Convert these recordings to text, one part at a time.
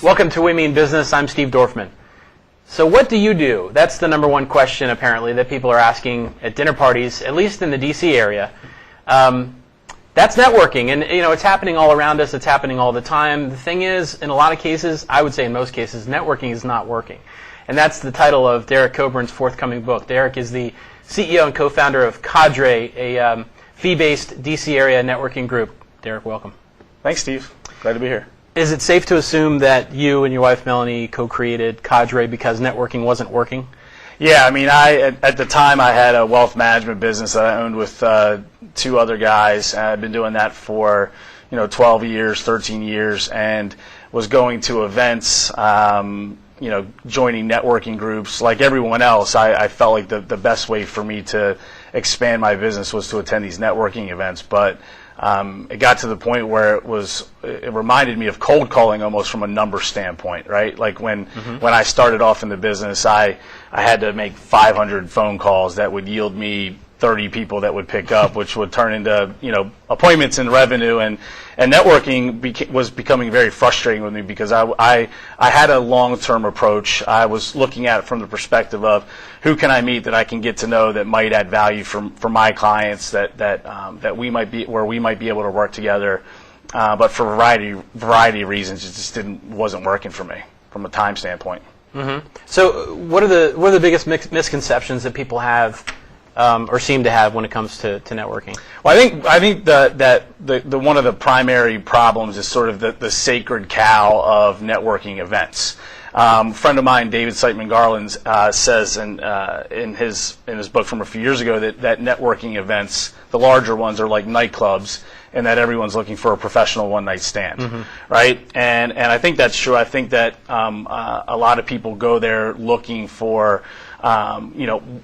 Welcome to Women in Business. I'm Steve Dorfman. So what do you do? That's the number one question, apparently, that people are asking at dinner parties, at least in the D.C. area. That's networking, and it's happening all around us. It's happening all the time. The thing is, in a lot of cases, I would say in most cases, networking is not working. And that's the title of Derek Coburn's forthcoming book. Derek is the CEO and co-founder of Cadre, a fee-based D.C. area networking group. Derek, welcome. Thanks, Steve. Glad to be here. Is it safe to assume that you and your wife, Melanie, co-created Cadre because networking wasn't working? Yeah, I mean, at the time I had a wealth management business that I owned with two other guys. I've been doing that for 12 years, 13 years, and was going to events, joining networking groups. Like everyone else, I felt like the best way for me to expand my business was to attend these networking events, but it got to the point where it reminded me of cold calling almost from a number standpoint, right? Like when I started off in the business, I had to make 500 phone calls that would yield me 30 people that would pick up, which would turn into appointments and revenue, and networking was becoming very frustrating with me because I had a long-term approach. I was looking at it from the perspective of who can I meet that I can get to know that might add value for my clients, that we might be able to work together, but for a variety of reasons it just wasn't working for me from a time standpoint. Mm-hmm. So what are the biggest misconceptions that people have or seem to have when it comes to networking? Well, I think that the one of the primary problems is sort of the sacred cow of networking events. A friend of mine, David Siteman Garland, says in his book from a few years ago that networking events, the larger ones, are like nightclubs, and that everyone's looking for a professional one-night stand, right? And I think that's true. I think that a lot of people go there looking for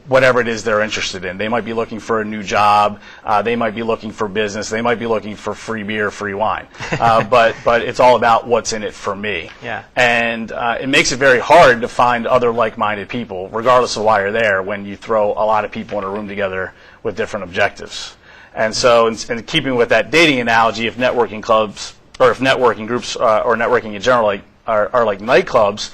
whatever it is they're interested in. They might be looking for a new job. They might be looking for business. They might be looking for free beer, free wine. But it's all about what's in it for me. Yeah. And it makes it very hard to find other like-minded people, regardless of why you're there, when you throw a lot of people in a room together with different objectives. And so, in keeping with that dating analogy, if networking clubs, or if networking groups, or networking in general, are like nightclubs,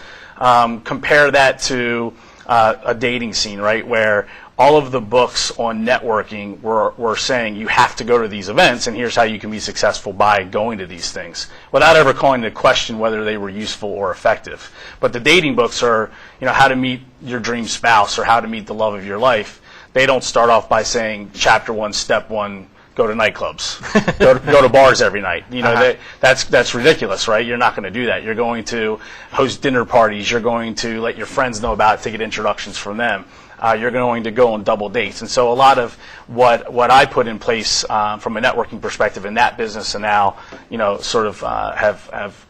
compare that to a dating scene, right, where all of the books on networking were saying you have to go to these events, and here's how you can be successful by going to these things, without ever calling into question whether they were useful or effective. But the dating books are, how to meet your dream spouse or how to meet the love of your life. They don't start off by saying chapter 1, step 1, go to nightclubs, go to bars every night. That's ridiculous, right? You're not going to do that. You're going to host dinner parties. You're going to let your friends know about it to get introductions from them. You're going to go on double dates. And so a lot of what I put in place from a networking perspective in that business, and now have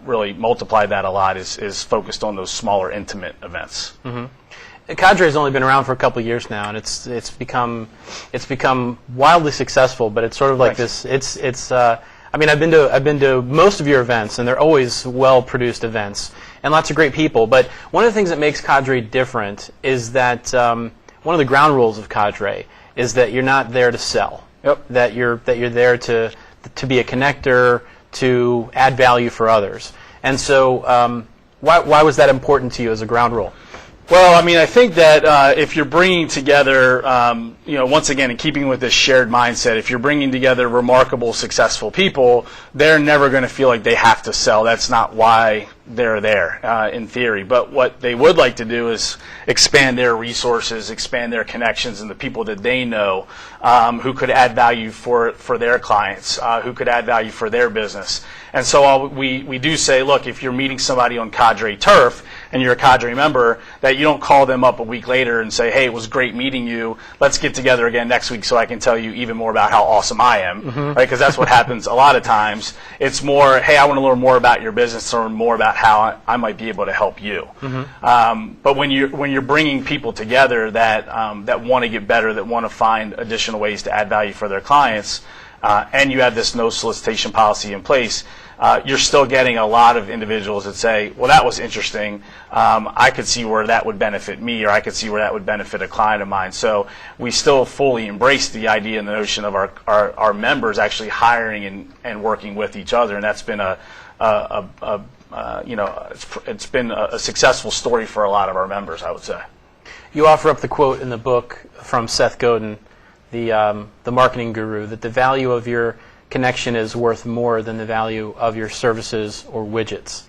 really multiplied that a lot, is focused on those smaller, intimate events. Mm-hmm. Cadre has only been around for a couple of years now, and it's become wildly successful. But it's sort of like this. I mean, I've been to most of your events, and they're always well-produced events and lots of great people. But one of the things that makes Cadre different is that one of the ground rules of Cadre is that you're not there to sell. Yep. That you're there to be a connector, to add value for others. And so, why was that important to you as a ground rule? Well, I mean, I think that if you're bringing together, once again, in keeping with this shared mindset, if you're bringing together remarkable, successful people, they're never going to feel like they have to sell. That's not why they're there, in theory. But what they would like to do is expand their resources, expand their connections, and the people that they know who could add value for their clients, who could add value for their business. And so we do say, look, if you're meeting somebody on Cadre turf and you're a Cadre member, that you don't call them up a week later and say, hey, it was great meeting you. Let's get together again next week so I can tell you even more about how awesome I am, right? Because that's what happens a lot of times. It's more, hey, I want to learn more about your business, learn more about how I might be able to help you. But when you're bringing people together that want to get better, that want to find additional ways to add value for their clients, and you have this no solicitation policy in place, you're still getting a lot of individuals that say, well, that was interesting. I could see where that would benefit me, or I could see where that would benefit a client of mine. So we still fully embrace the idea and the notion of our members actually hiring and working with each other, and that's been a it's been a successful story for a lot of our members, I would say. You offer up the quote in the book from Seth Godin, the marketing guru, that the value of your connection is worth more than the value of your services or widgets.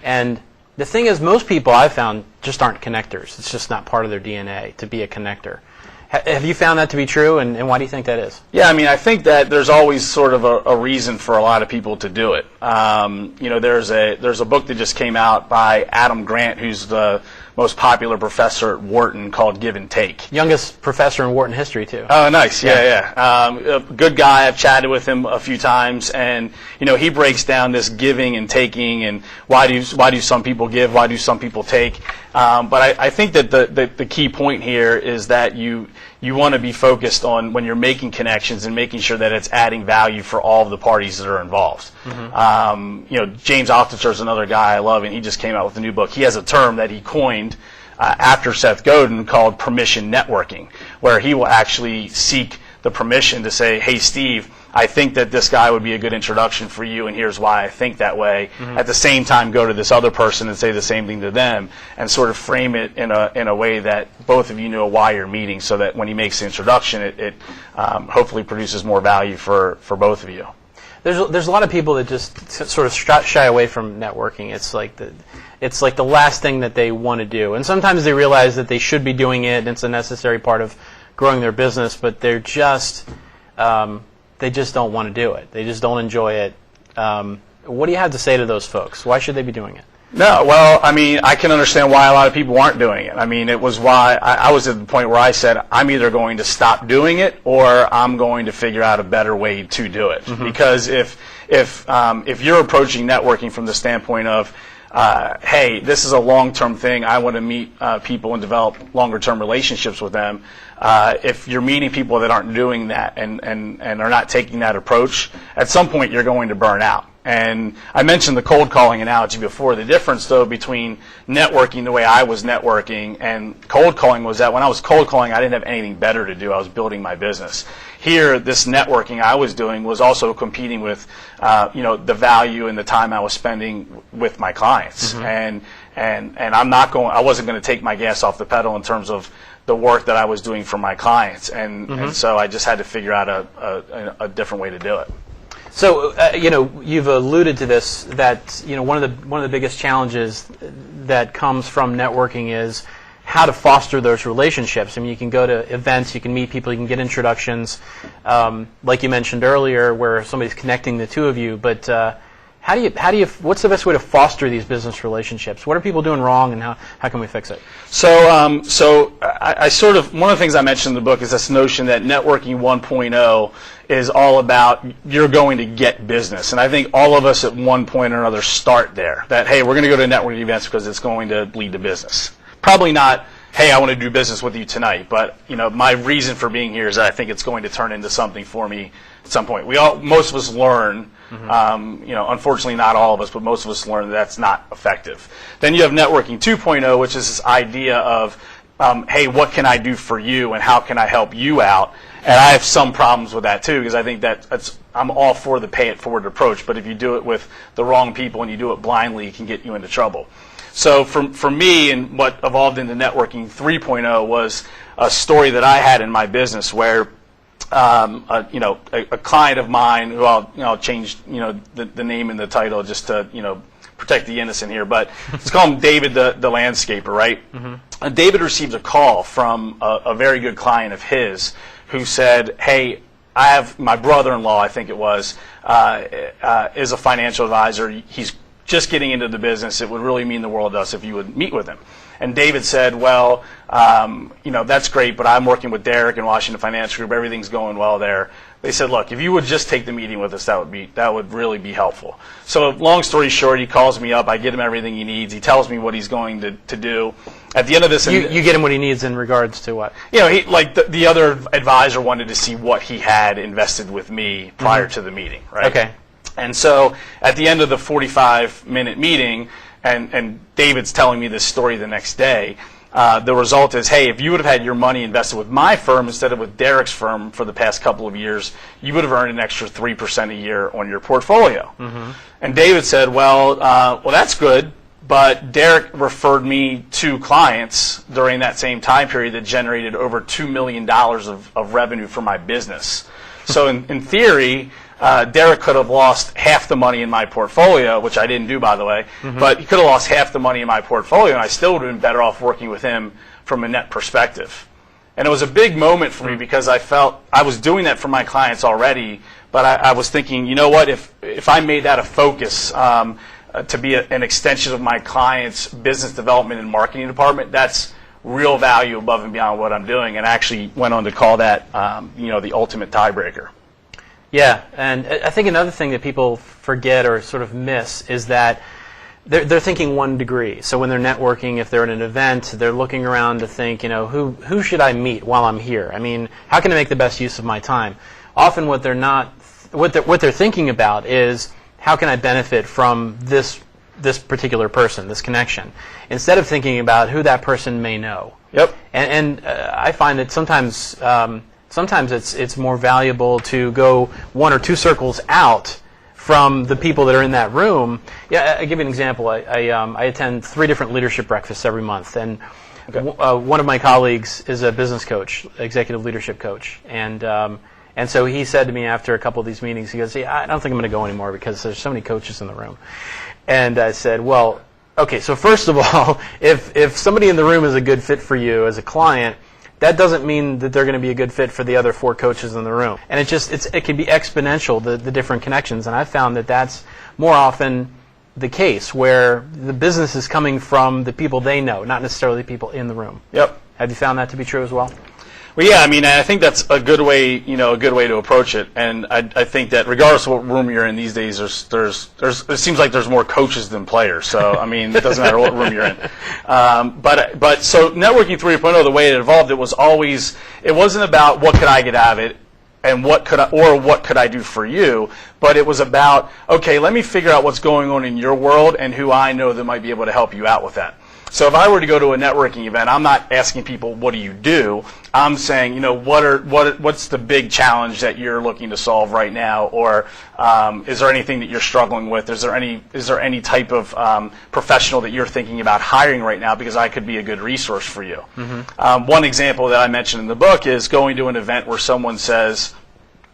And the thing is, most people I've found just aren't connectors. It's just not part of their DNA to be a connector. Have you found that to be true, and why do you think that is? Yeah, I mean, I think that there's always sort of a reason for a lot of people to do it. There's a book that just came out by Adam Grant, who's the most popular professor at Wharton, called Give and Take. Youngest professor in Wharton history, too. Oh, nice. Yeah. A good guy. I've chatted with him a few times, and he breaks down this giving and taking, and why do some people give, why do some people take. But I think that the key point here is that you want to be focused on, when you're making connections, and making sure that it's adding value for all of the parties that are involved. Mm-hmm. James Altucher is another guy I love, and he just came out with a new book. He has a term that he coined after Seth Godin called permission networking, where he will actually seek the permission to say, hey, Steve, I think that this guy would be a good introduction for you, and here's why I think that way. Mm-hmm. At the same time, go to this other person and say the same thing to them, and sort of frame it in a way that both of you know why you're meeting, so that when he makes the introduction, it hopefully produces more value for both of you. There's a lot of people that just sort of shy away from networking. It's like the last thing that they want to do, and sometimes they realize that they should be doing it, and it's a necessary part of growing their business, but they just don't want to do it. They just don't enjoy it. What do you have to say to those folks? Why should they be doing it? No, well, I mean, I can understand why a lot of people aren't doing it. I mean, it was why I was at the point where I said, I'm either going to stop doing it, or I'm going to figure out a better way to do it. Mm-hmm. Because if you're approaching networking from the standpoint of, hey, this is a long-term thing, I want to meet people and develop longer-term relationships with them. If you're meeting people that aren't doing that and are not taking that approach, at some point you're going to burn out. And I mentioned the cold calling analogy before. The difference, though, between networking the way I was networking and cold calling was that when I was cold calling, I didn't have anything better to do. I was building my business. Here, this networking I was doing was also competing with, the value and the time I was spending with my clients. Mm-hmm. And I wasn't going to take my gas off the pedal in terms of the work that I was doing for my clients. And so I just had to figure out a different way to do it. So, you've alluded to this, that, one of the biggest challenges that comes from networking is how to foster those relationships. I mean, you can go to events, you can meet people, you can get introductions, like you mentioned earlier, where somebody's connecting the two of you. But what's the best way to foster these business relationships? What are people doing wrong, and how can we fix it? So I sort of, one of the things I mentioned in the book is this notion that networking 1.0 is all about you're going to get business. And I think all of us at one point or another start there, that, hey, we're going to go to networking events because it's going to lead to business. Probably not, hey, I want to do business with you tonight, but my reason for being here is that I think it's going to turn into something for me at some point. Most of us learn, unfortunately not all of us, but most of us learn that's not effective. Then you have networking 2.0, which is this idea of, hey, what can I do for you and how can I help you out? And I have some problems with that too, because I think I'm all for the pay it forward approach, but if you do it with the wrong people and you do it blindly, it can get you into trouble. So for me, and what evolved into networking 3.0 was a story that I had in my business where a client of mine, who I'll change the name and the title just to protect the innocent here, but let's call him David the landscaper, right? Mm-hmm. David received a call from a very good client of his who said, hey, I have my brother-in-law, I think it was, is a financial advisor. He's just getting into the business. It would really mean the world to us if you would meet with him. And David said, well, that's great, but I'm working with Derek in Washington Financial Group. Everything's going well there. They said, look, if you would just take the meeting with us, that would really be helpful. So long story short, he calls me up. I get him everything he needs. He tells me what he's going to do. At the end of this, you get him what he needs in regards to what? The other advisor wanted to see what he had invested with me prior to the meeting, right? Okay. And so at the end of the 45-minute meeting, and David's telling me this story the next day, the result is, hey, if you would have had your money invested with my firm instead of with Derek's firm for the past couple of years, you would have earned an extra 3% a year on your portfolio. And David said, well, that's good, but Derek referred me to clients during that same time period that generated over $2 million of revenue for my business. So in theory, Derek could have lost half the money in my portfolio, which I didn't do, by the way, but he could have lost half the money in my portfolio, and I still would have been better off working with him from a net perspective. And it was a big moment for me because I felt I was doing that for my clients already, but I was thinking, you know what, if I made that a focus to be an extension of my client's business development and marketing department, that's real value above and beyond what I'm doing, and I actually went on to call that the ultimate tiebreaker. Yeah, and I think another thing that people forget or sort of miss is that they're thinking 1 degree. So when they're networking, if they're at an event, they're looking around to think, who should I meet while I'm here? I mean, how can I make the best use of my time? Often what they're thinking about is, how can I benefit from this particular person, this connection, instead of thinking about who that person may know. Yep. And I find that sometimes it's more valuable to go 1 or 2 circles out from the people that are in that room. Yeah, I'll give you an example. I attend 3 different leadership breakfasts every month, and one of my colleagues is a business coach, executive leadership coach, and so he said to me after a couple of these meetings, he goes, I don't think I'm going to go anymore because there's so many coaches in the room. And I said, well, okay, so first of all, if somebody in the room is a good fit for you as a client, that doesn't mean that they're going to be a good fit for the other 4 coaches in the room. And it can be exponential, the different connections. And I've found that that's more often the case, where the business is coming from the people they know, not necessarily the people in the room. Yep. Have you found that to be true as well? Well, yeah, I mean, I think that's a good way, a good way to approach it. And I think that regardless of what room you're in these days, it seems like there's more coaches than players. So, I mean, it doesn't matter what room you're in. But so networking 3.0, the way it evolved, it wasn't about what could I get out of it and what could I do for you, but it was about, okay, let me figure out what's going on in your world and who I know that might be able to help you out with that. So if I were to go to a networking event, I'm not asking people, what do you do? I'm saying, what's the big challenge that you're looking to solve right now? Or is there anything that you're struggling with? Is there any type of professional that you're thinking about hiring right now, because I could be a good resource for you? One example that I mentioned in the book is going to an event where someone says,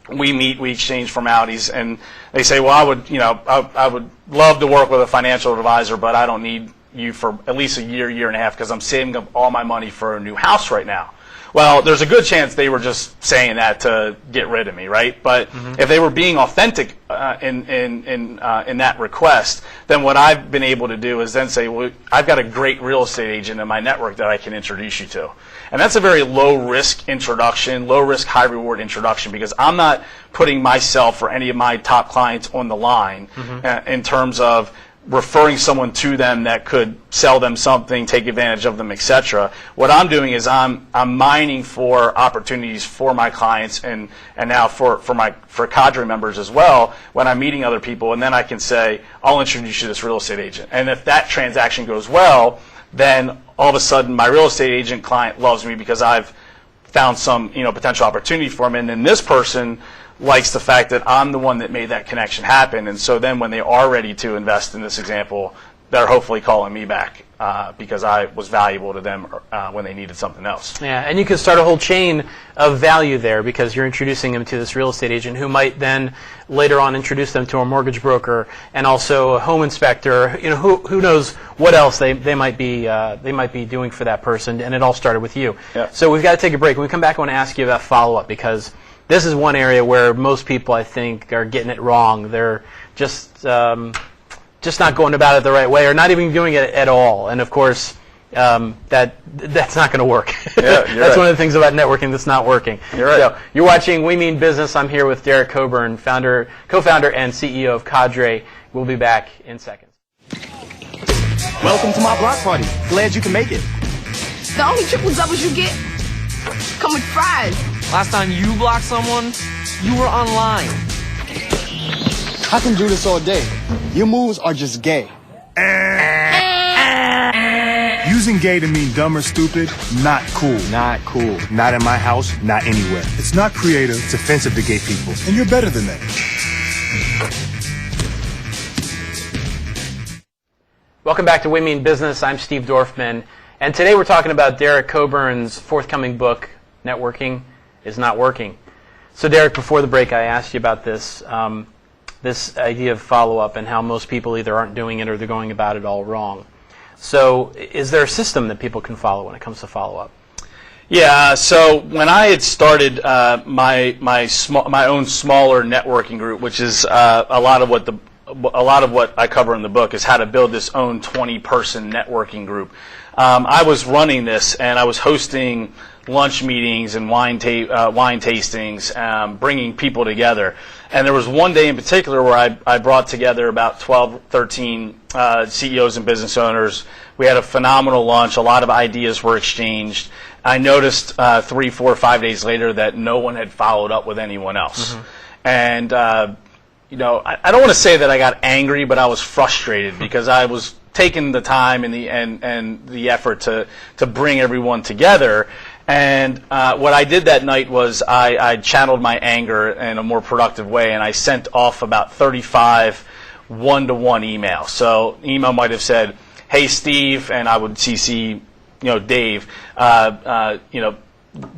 we meet, we exchange formalities, and they say, well, I would love to work with a financial advisor, but I don't need you for at least a year and a half because I'm saving up all my money for a new house right now. Well, there's a good chance they were just saying that to get rid of me, right? But if they were being authentic in that request, then what I've been able to do is then say, well, I've got a great real estate agent in my network that I can introduce you to. And that's a very low-risk introduction, low-risk, high-reward introduction, because I'm not putting myself or any of my top clients on the line in terms of referring someone to them that could sell them something, take advantage of them, etc. What I'm doing is I'm mining for opportunities for my clients and now for cadre members as well when I'm meeting other people, and then I can say, I'll introduce you to this real estate agent. And if that transaction goes well, then all of a sudden my real estate agent client loves me because I've found some potential opportunity for him, and then this person likes the fact that I'm the one that made that connection happen. And so then when they are ready to invest in this example, they're hopefully calling me back because I was valuable to them when they needed something else. Yeah, and you can start a whole chain of value there because you're introducing them to this real estate agent who might then later on introduce them to a mortgage broker and also a home inspector. Who knows what else they might be doing for that person, and it all started with you. Yeah. So we've got to take a break. When we come back, I want to ask you about follow-up, because this is one area where most people, I think, are getting it wrong. They're just not going about it the right way, or not even doing it at all. And of course, that's not going to work. Yeah, that's one of the things about networking that's not working. You're right. So you're watching We Mean Business. I'm here with Derek Coburn, co-founder and CEO of Cadre. We'll be back in seconds. Welcome to my block party. Glad you can make it. The only triple doubles you get come with fries. Last time you blocked someone, you were online. I can do this all day. Your moves are just gay. Using Using gay to mean dumb or stupid, not cool. Not cool. Not in my house, not anywhere. It's not creative, it's offensive to gay people. And you're better than that. Welcome back to We Mean Business. I'm Steve Dorfman, and today we're talking about Derek Coburn's forthcoming book, Networking is Not Working. So Derek, before the break I asked you about this this idea of follow-up and how most people either aren't doing it or they're going about it all wrong. So is there a system that people can follow when it comes to follow-up? Yeah, so when I had started my own smaller networking group, which is a lot of what I cover in the book is how to build this own 20-person networking group. I was running this, and I was hosting lunch meetings and wine tastings, bringing people together. And there was one day in particular where I brought together about 12, 13 CEOs and business owners. We had a phenomenal lunch. A lot of ideas were exchanged. I noticed 3, 4, 5 days later that no one had followed up with anyone else. Mm-hmm. And I don't want to say that I got angry, but I was frustrated because I was taking the time and the effort to bring everyone together. And what I did that night was I channeled my anger in a more productive way, and I sent off about 35 one-to-one emails. So email might have said, "Hey Steve," and I would CC Dave.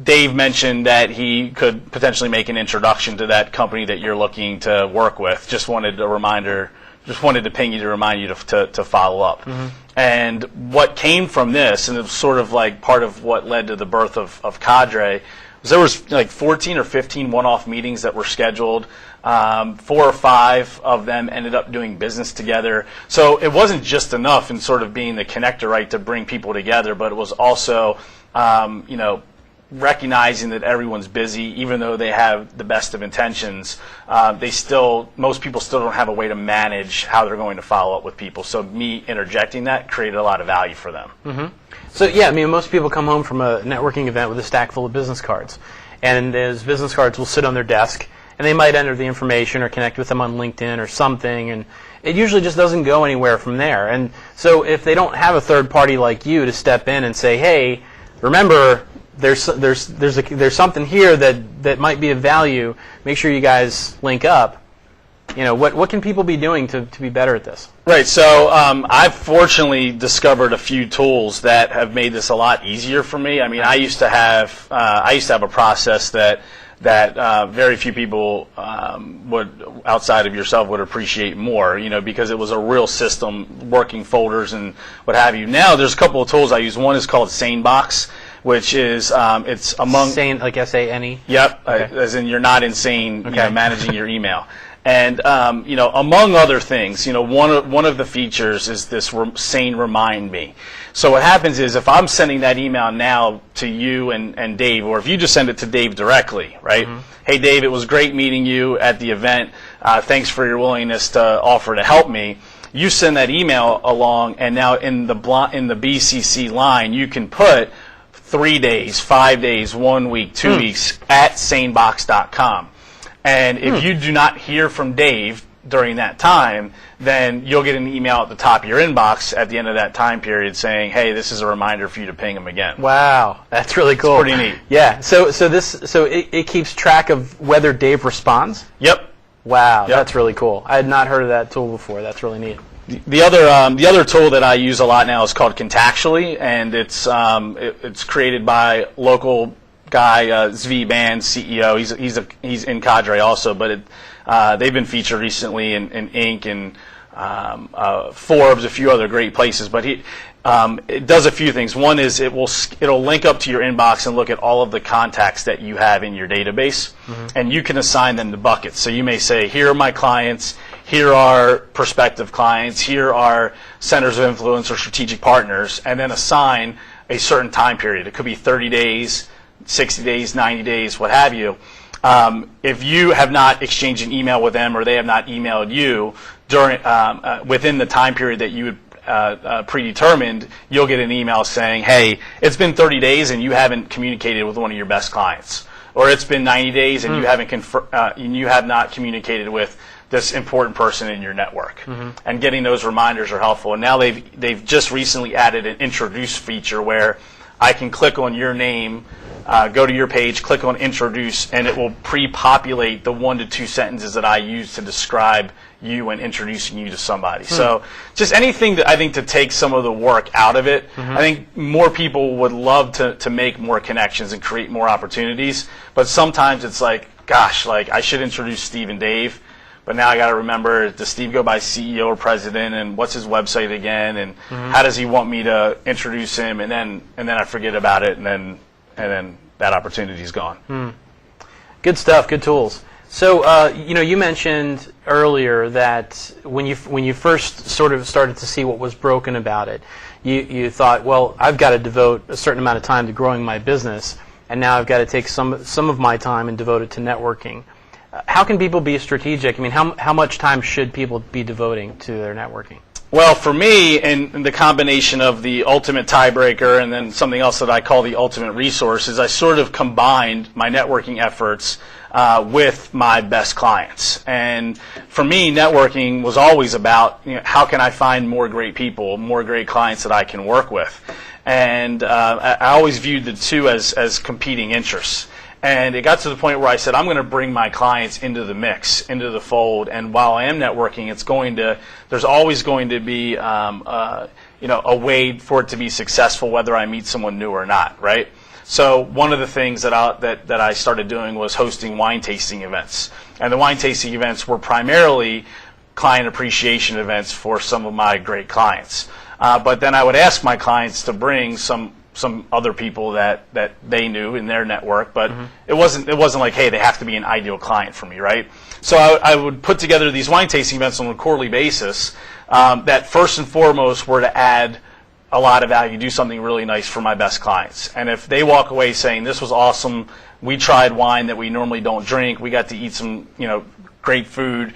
Dave mentioned that he could potentially make an introduction to that company that you're looking to work with. Just wanted to ping you to remind you to follow up. Mm-hmm. And what came from this, and it was sort of like part of what led to the birth of Cadre, was there was like 14 or 15 one-off meetings that were scheduled. 4 or 5 of them ended up doing business together. So it wasn't just enough in sort of being the connector, right, to bring people together, but it was also, recognizing that everyone's busy, even though they have the best of intentions, most people still don't have a way to manage how they're going to follow up with people. So me interjecting that created a lot of value for them. Mm-hmm. So yeah, I mean, most people come home from a networking event with a stack full of business cards, and those business cards will sit on their desk, and they might enter the information or connect with them on LinkedIn or something, and it usually just doesn't go anywhere from there. And so if they don't have a third party like you to step in and say, "Hey, remember, there's something here that might be of value. Make sure you guys link up." What can people be doing to be better at this? Right. So I've fortunately discovered a few tools that have made this a lot easier for me. I mean, I used to have a process that very few people would, outside of yourself, would appreciate more, because it was a real system, working folders and what have you. Now there's a couple of tools I use. One is called SaneBox, which is it's among sane, like SANE. Yep, okay. As in you're not insane, okay. Managing your email. And among other things, one of the features is this sane remind me. So what happens is if I'm sending that email now to you and Dave, or if you just send it to Dave directly, right? Mm-hmm. Hey Dave, it was great meeting you at the event. Thanks for your willingness to offer to help me. You send that email along, and now in the BCC line, you can put 3 days, 5 days, 1 week, 2 weeks at sanebox.com. And if you do not hear from Dave during that time, then you'll get an email at the top of your inbox at the end of that time period saying, "Hey, this is a reminder for you to ping him again." Wow, that's really cool. It's pretty neat. Yeah. So it keeps track of whether Dave responds? Yep. Wow, that's really cool. I had not heard of that tool before. That's really neat. The other tool that I use a lot now is called Contactually, and it's created by local guy, Zvi Band, CEO. He's in Cadre also, but they've been featured recently in Inc. and Forbes, a few other great places. But it does a few things. One is it'll link up to your inbox and look at all of the contacts that you have in your database, and you can assign them to buckets. So you may say, "Here are my clients. Here are prospective clients. Here are centers of influence or strategic partners," and then assign a certain time period. It could be 30 days. 60 days, 90 days, what have you. If you have not exchanged an email with them or they have not emailed you within the time period that you had predetermined, you'll get an email saying, "Hey, it's been 30 days and you haven't communicated with one of your best clients." Or it's been 90 days and you have not communicated with this important person in your network. And getting those reminders are helpful. And now they've just recently added an introduce feature where I can click on your name, go to your page, click on introduce, and it will pre-populate the 1 to 2 sentences that I use to describe you and introducing you to somebody. So just anything that I think to take some of the work out of it. I think more people would love to make more connections and create more opportunities, but sometimes it's like, gosh, like I should introduce Steve and Dave, but now I got to remember, does Steve go by CEO or president, and what's his website again, and how does he want me to introduce him, and then I forget about it, and then that opportunity's gone. Good stuff. Good tools. So, you mentioned earlier that when you first sort of started to see what was broken about it, you thought, well, I've got to devote a certain amount of time to growing my business, and now I've got to take some of my time and devote it to networking. How can people be strategic? I mean, how much time should people be devoting to their networking? Well, for me, and the combination of the ultimate tiebreaker and then something else that I call the ultimate resource, is I sort of combined my networking efforts with my best clients. And for me, networking was always about, how can I find more great people, more great clients that I can work with. And I always viewed the two as competing interests. And it got to the point where I said, I'm going to bring my clients into the mix, into the fold. And while I am networking, there's always going to be, a way for it to be successful, whether I meet someone new or not, right? So one of the things that I started doing was hosting wine tasting events. And the wine tasting events were primarily client appreciation events for some of my great clients. But then I would ask my clients to bring some other people that they knew in their network, but it wasn't like, hey, they have to be an ideal client for me, right? So I would put together these wine tasting events on a quarterly basis that first and foremost were to add a lot of value, do something really nice for my best clients. And if they walk away saying, this was awesome, we tried wine that we normally don't drink, we got to eat some, great food,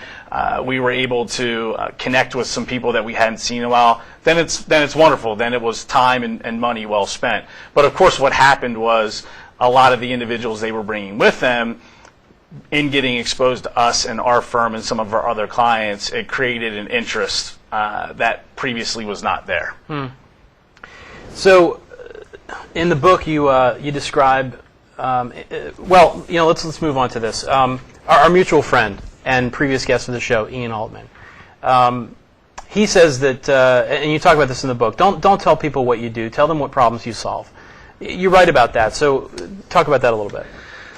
we were able to connect with some people that we hadn't seen in a while, then it's wonderful. Then it was time and money well spent. But of course what happened was a lot of the individuals they were bringing with them, in getting exposed to us and our firm and some of our other clients, it created an interest that previously was not there. So in the book you describe, let's move on to this. Our mutual friend and previous guest of the show, Ian Altman, he says that, and you talk about this in the book, don't tell people what you do, tell them what problems you solve. You write about that, so talk about that a little bit.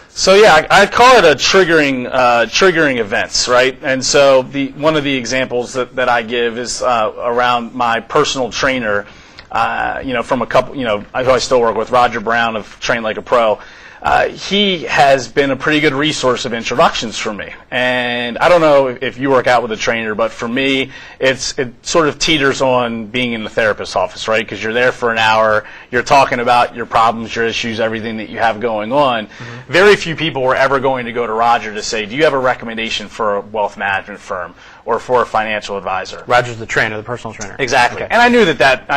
So yeah, I call it a triggering events, right? And so one of the examples that I give is around my personal trainer, from a couple, who I still work with, Roger Brown of Train Like a Pro. He has been a pretty good resource of introductions for me. And I don't know if you work out with a trainer, but for me, it sort of teeters on being in the therapist's office, right? Because you're there for an hour, you're talking about your problems, your issues, everything that you have going on. Very few people were ever going to go to Roger to say, do you have a recommendation for a wealth management firm or for a financial advisor? Roger's the trainer, the personal trainer. Exactly. Okay. And I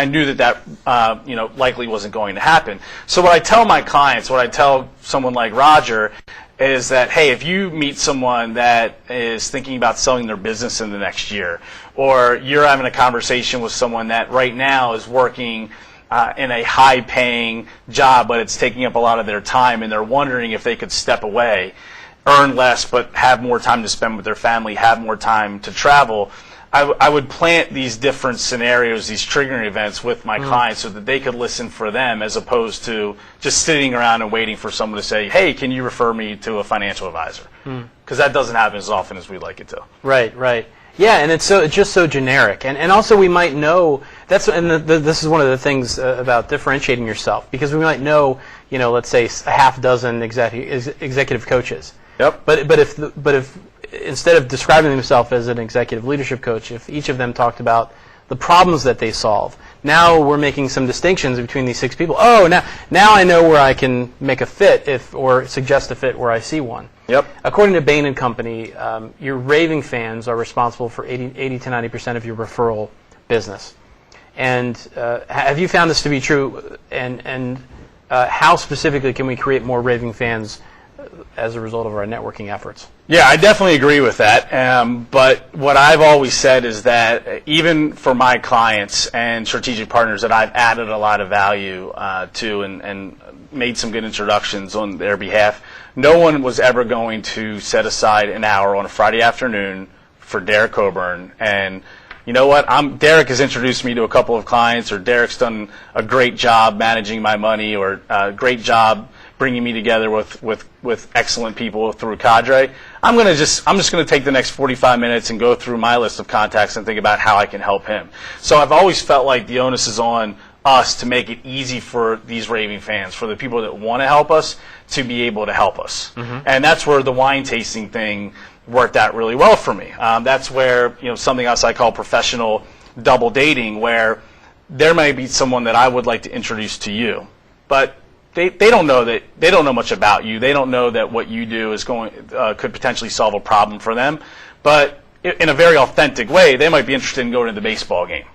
knew that likely wasn't going to happen. So what I tell my clients, what I tell someone like Roger, is that, hey, if you meet someone that is thinking about selling their business in the next year, or you're having a conversation with someone that right now is working in a high-paying job, but it's taking up a lot of their time, and they're wondering if they could step away, earn less, but have more time to spend with their family, have more time to travel, I would plant these different scenarios, these triggering events with my clients so that they could listen for them, as opposed to just sitting around and waiting for someone to say, hey, can you refer me to a financial advisor? Because that doesn't happen as often as we'd like it to. Right. Yeah, and it's just so generic. And also we might know, this is one of the things about differentiating yourself, because we might know, let's say a half dozen executive coaches. Yep. But if instead of describing themselves as an executive leadership coach, if each of them talked about the problems that they solve, now we're making some distinctions between these 6 people. Oh, now I know where I can make a fit or suggest a fit where I see one. Yep. According to Bain & Company, your raving fans are responsible for 80 to 90% of your referral business. And have you found this to be true? And how specifically can we create more raving fans as a result of our networking efforts. Yeah, I definitely agree with that. But what I've always said is that even for my clients and strategic partners that I've added a lot of value to and made some good introductions on their behalf, no one was ever going to set aside an hour on a Friday afternoon for Derek Coburn. And you know what? Derek has introduced me to a couple of clients, or Derek's done a great job managing my money, or a great job bringing me together with excellent people through cadre. I'm just going to take the next 45 minutes and go through my list of contacts and think about how I can help him. So I've always felt like the onus is on us to make it easy for these raving fans, for the people that want to help us, to be able to help us. And that's where the wine tasting thing worked out really well for me. That's where, something else I call professional double dating, where there may be someone that I would like to introduce to you, but they don't know much about you. They don't know that what you do is could potentially solve a problem for them. But in a very authentic way, they might be interested in going to the baseball game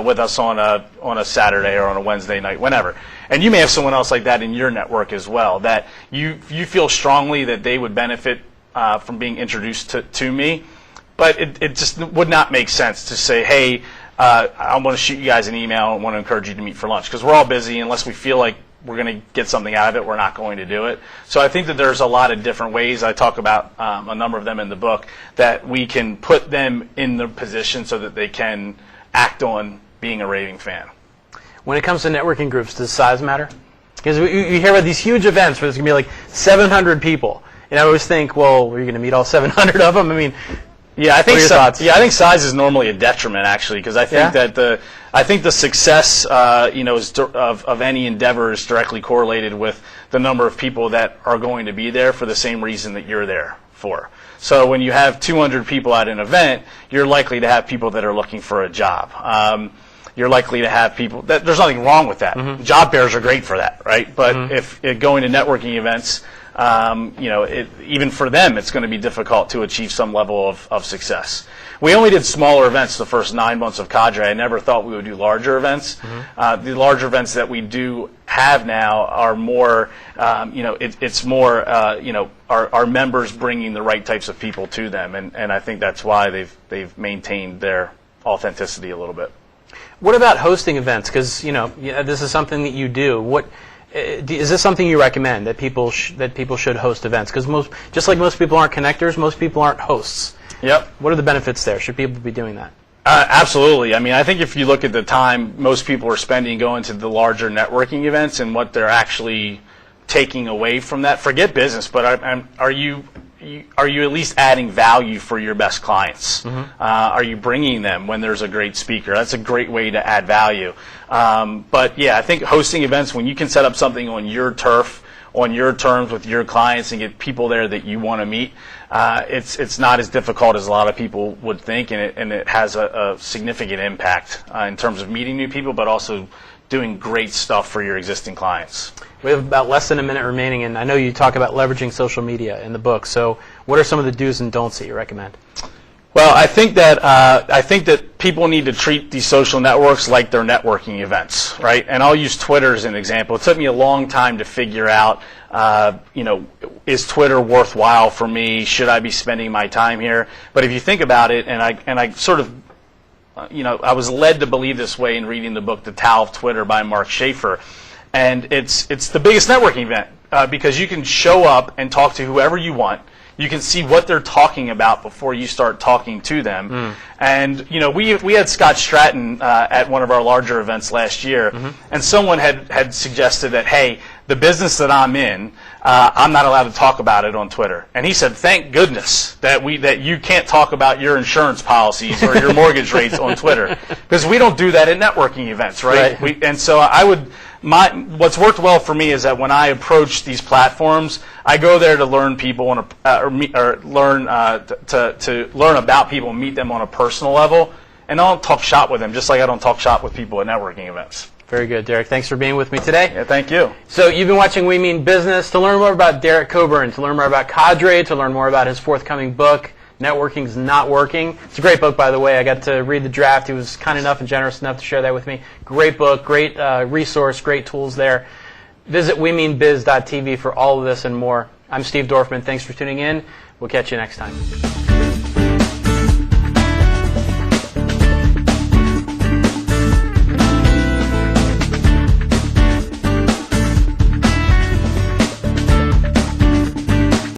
with us on a Saturday or on a Wednesday night, whenever. And you may have someone else like that in your network as well, that you feel strongly that they would benefit from being introduced to me. But it just would not make sense to say, hey, I want to shoot you guys an email and want to encourage you to meet for lunch, because we're all busy. Unless we feel like we're going to get something out of it, we're not going to do it. So I think that there's a lot of different ways. I talk about a number of them in the book, that we can put them in the position so that they can act on being a raving fan. When it comes to networking groups, does size matter? Because you hear about these huge events where there's going to be like 700 people. And I always think, well, are you going to meet all 700 of them? I mean, I think thoughts? I think size is normally a detriment, actually, because I think that the success of any endeavor is directly correlated with the number of people that are going to be there for the same reason that you're there for. So when you have 200 people at an event, you're likely to have people that are looking for a job. You're likely to have people there's nothing wrong with that. Job fairs are great for that, right? But if going to networking events, even for them, it's going to be difficult to achieve some level of success. We only did smaller events the first 9 months of cadre. I never thought we would do larger events. The larger events that we do have now are more, it's more, our members bringing the right types of people to them, and I think that's why they've maintained their authenticity a little bit. What about hosting events? Because this is something that you do. Is this something you recommend, that people should host events? Because just like most people aren't connectors, most people aren't hosts. Yep. What are the benefits there? Should people be doing that? Absolutely. I mean, I think if you look at the time most people are spending going to the larger networking events and what they're actually taking away from that, forget business, but are you at least adding value for your best clients? Are you bringing them when there's a great speaker? That's a great way to add value. But yeah, I think hosting events, when you can set up something on your turf, on your terms with your clients, and get people there that you want to meet, it's not as difficult as a lot of people would think, and it has a significant impact in terms of meeting new people, but also doing great stuff for your existing clients. We have about less than a minute remaining, and I know you talk about leveraging social media in the book. So what are some of the do's and don'ts that you recommend? Well, I think that people need to treat these social networks like they're networking events, right? And I'll use Twitter as an example. It took me a long time to figure out, is Twitter worthwhile for me? Should I be spending my time here? But if you think about it, and I sort of, I was led to believe this way in reading the book The Tao of Twitter by Mark Schaefer, and it's the biggest networking event because you can show up and talk to whoever you want. You can see what they're talking about before you start talking to them. And we had Scott Stratton at one of our larger events last year, and someone had suggested that, hey, the business that I'm in, I'm not allowed to talk about it on Twitter. And he said, thank goodness that you can't talk about your insurance policies or your mortgage rates on Twitter, because we don't do that at networking events, right? And so what's worked well for me is that when I approach these platforms, I go there to learn people to learn about people and meet them on a personal level, and I don't talk shop with them, just like I don't talk shop with people at networking events. Very good, Derek. Thanks for being with me today. Yeah, thank you. So you've been watching We Mean Business. To learn more about Derek Coburn, to learn more about Cadre, to learn more about his forthcoming book, Networking's Not Working. It's a great book, by the way. I got to read the draft. He was kind enough and generous enough to share that with me. Great book, great resource, great tools there. Visit WeMeanBiz.tv for all of this and more. I'm Steve Dorfman. Thanks for tuning in. We'll catch you next time.